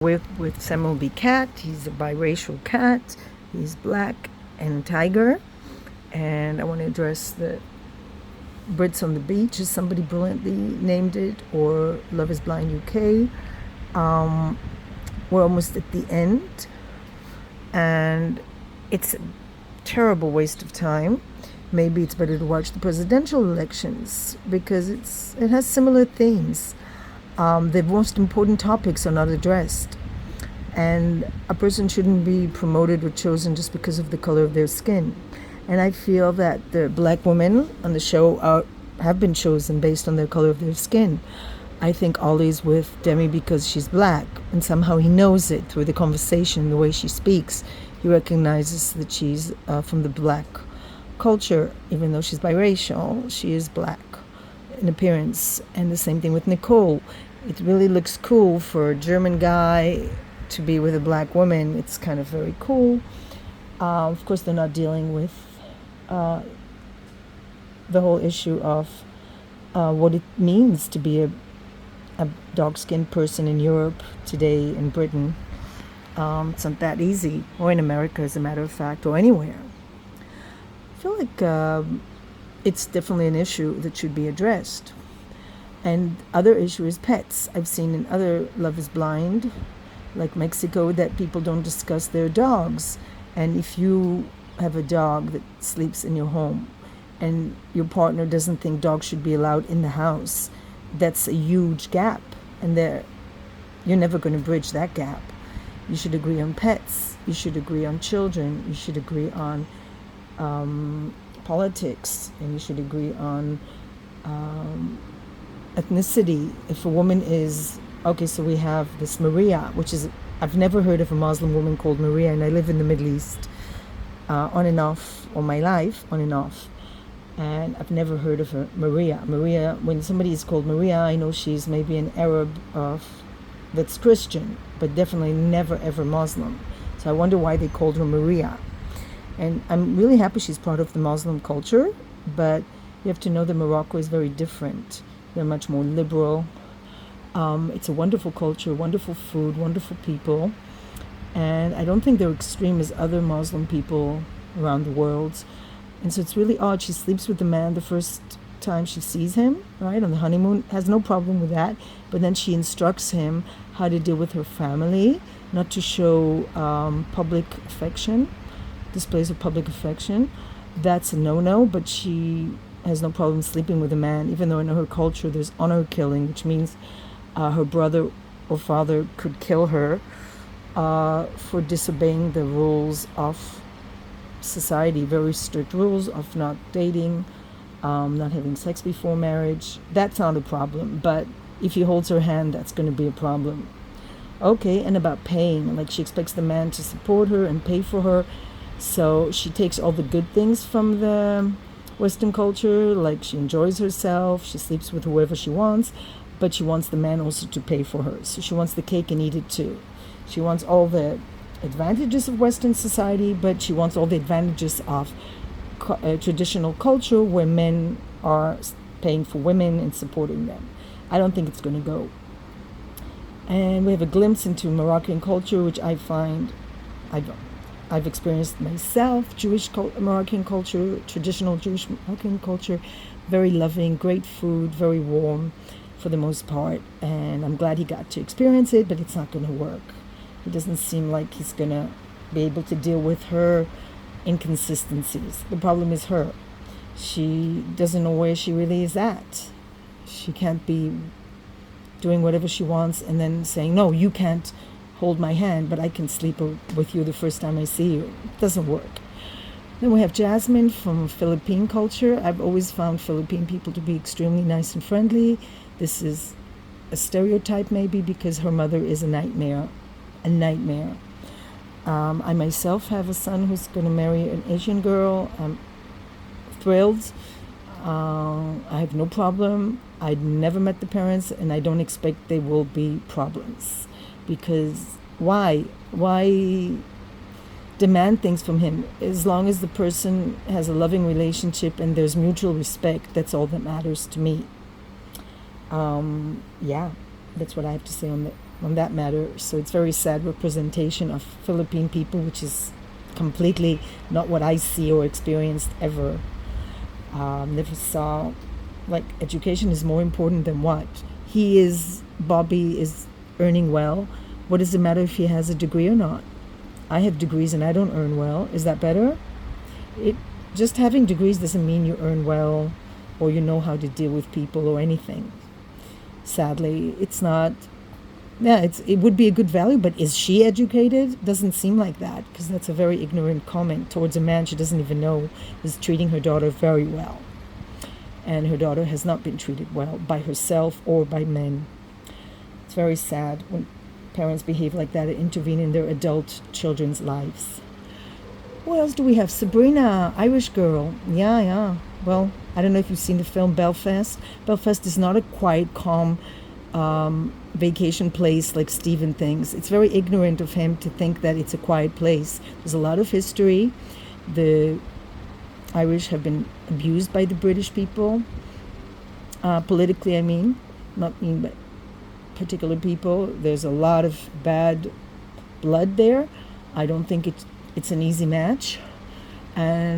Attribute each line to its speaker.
Speaker 1: With Samuel B. Cat. He's a biracial cat. He's black and tiger. And I want to address the Brits on the Beach, as somebody brilliantly named it, or Love is Blind UK. We're almost at the end, and it's a terrible waste of time. Maybe it's better to watch the presidential elections because it has similar themes. The most important topics are not addressed, and a person shouldn't be promoted or chosen just because of the color of their skin. And I feel that the black women on the show have been chosen based on the color of their skin. I think Ollie's with Demi because she's black, and somehow he knows it through the conversation, the way she speaks. He recognizes that she's from the black culture. Even though she's biracial, she is black in appearance. And the same thing with Nicole. It really looks cool for a German guy to be with a black woman. It's kind of very cool. Of course, they're not dealing with the whole issue of what it means to be a dark-skinned person in Europe today, in Britain. It's not that easy, or in America, as a matter of fact, or anywhere. I feel like it's definitely an issue that should be addressed. And other issue is pets. I've seen in other Love is Blind, like Mexico, that people don't discuss their dogs. And if you have a dog that sleeps in your home and your partner doesn't think dogs should be allowed in the house, that's a huge gap. And you're never going to bridge that gap. You should agree on pets. You should agree on children. You should agree on politics. And you should agree on ethnicity. If a woman is, okay, so we have this Maria, which is, I've never heard of a Muslim woman called Maria, and I live in the Middle East on and off, all my life, on and off. And I've never heard of her Maria. Maria, when somebody is called Maria, I know she's maybe an Arab that's Christian, but definitely never ever Muslim. So I wonder why they called her Maria. And I'm really happy she's part of the Muslim culture, but you have to know that Morocco is very different. They're much more liberal. It's a wonderful culture, wonderful food, wonderful people. And I don't think they're extreme as other Muslim people around the world. And so it's really odd. She sleeps with the man the first time she sees him, right, on the honeymoon, has no problem with that. But then she instructs him how to deal with her family, not to show public affection, displays of public affection. That's a no-no, but she has no problem sleeping with a man, even though in her culture there's honor killing, which means her brother or father could kill her for disobeying the rules of society, very strict rules of not dating, not having sex before marriage. That's not a problem, but if he holds her hand, that's going to be a problem. Okay, and about paying, like she expects the man to support her and pay for her, so she takes all the good things from the Western culture, like she enjoys herself, she sleeps with whoever she wants, but she wants the man also to pay for her. So she wants the cake and eat it too. She wants all the advantages of Western society, but she wants all the advantages of traditional culture where men are paying for women and supporting them. I don't think it's going to go. And we have a glimpse into Moroccan culture, which I find I've experienced myself. Moroccan culture, traditional Jewish Moroccan culture, very loving, great food, very warm for the most part. And I'm glad he got to experience it, but it's not going to work. It doesn't seem like he's going to be able to deal with her inconsistencies. The problem is her. She doesn't know where she really is at. She can't be doing whatever she wants and then saying, no, you can't hold my hand, but I can sleep with you the first time I see you. It doesn't work. Then we have Jasmine from Philippine culture. I've always found Philippine people to be extremely nice and friendly. This is a stereotype maybe because her mother is a nightmare. I myself have a son who's going to marry an Asian girl. I'm thrilled. I have no problem. I'd never met the parents, and I don't expect there will be problems. Because why demand things from him? As long as the person has a loving relationship and there's mutual respect, that's all that matters to me. That's what I have to say on on that matter. So it's very sad representation of Philippine people, which is completely not what I see or experienced ever. Never saw, like, education is more important than what? Bobby is earning well. What does it matter if he has a degree or not? I have degrees and I don't earn well. Is that better? It just having degrees doesn't mean you earn well or you know how to deal with people or anything. Sadly, it's not. Yeah, it would be a good value, but is she educated? Doesn't seem like that, because that's a very ignorant comment towards a man she doesn't even know is treating her daughter very well. And her daughter has not been treated well by herself or by men. It's very sad when parents behave like that and intervene in their adult children's lives. What else do we have? Sabrina, Irish girl. Yeah. Well, I don't know if you've seen the film Belfast. Belfast is not a quiet, calm vacation place like Stephen thinks. It's very ignorant of him to think that it's a quiet place. There's a lot of history. The Irish have been abused by the British people. Politically, I mean. Not mean by particular people. There's a lot of bad blood there. I don't think it's an easy match. And